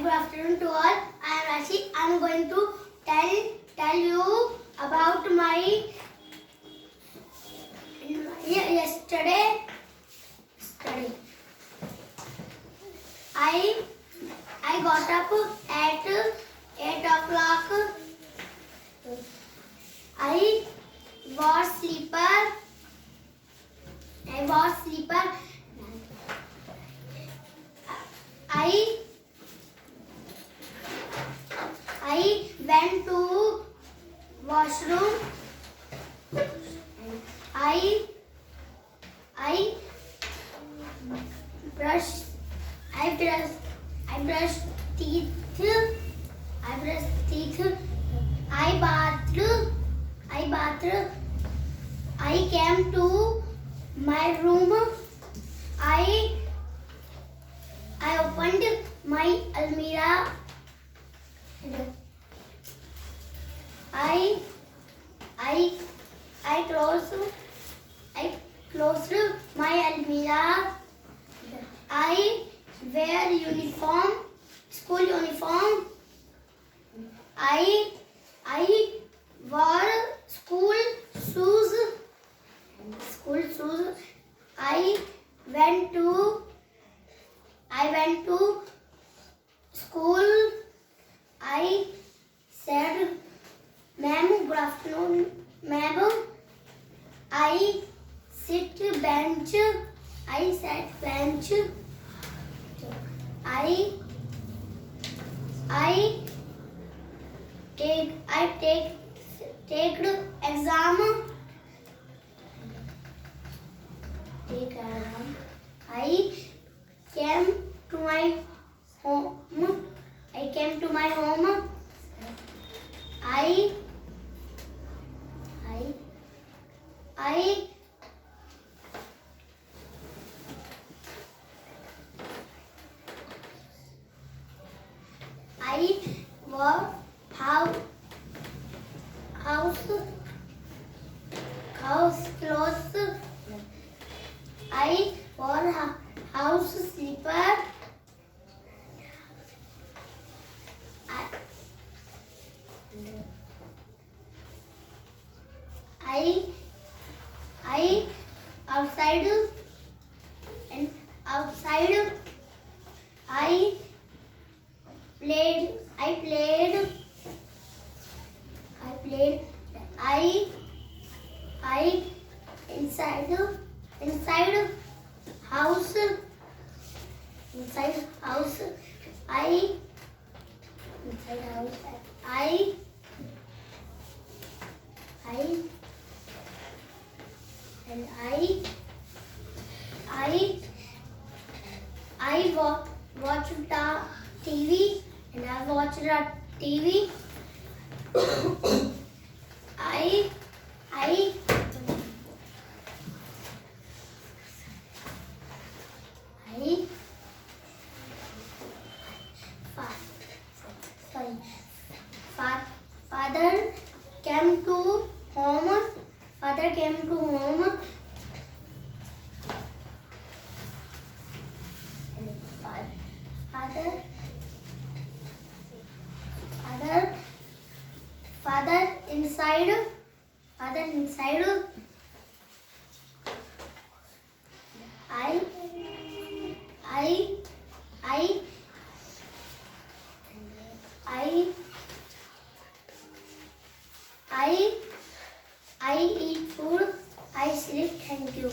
good afternoon to all. I am Rashi. I am going to tell you about my yesterday. I got up at 8 o'clock. I was sleeper. I went to washroom. I brushed teeth. I bathed. I came to my room. I opened my almirah. I closed my almirah. I wear uniform, school uniform. I wore school shoes. I went to school. I said, "Ma'am, good afternoon, ma'am." I sat bench. I take exam. I came to my home. I wore house clothes. I wore house slipper. I outside I played. I inside house. I watched the TV and I watched the TV. Father came to home. Father inside. I eat food. I sleep. Thank you.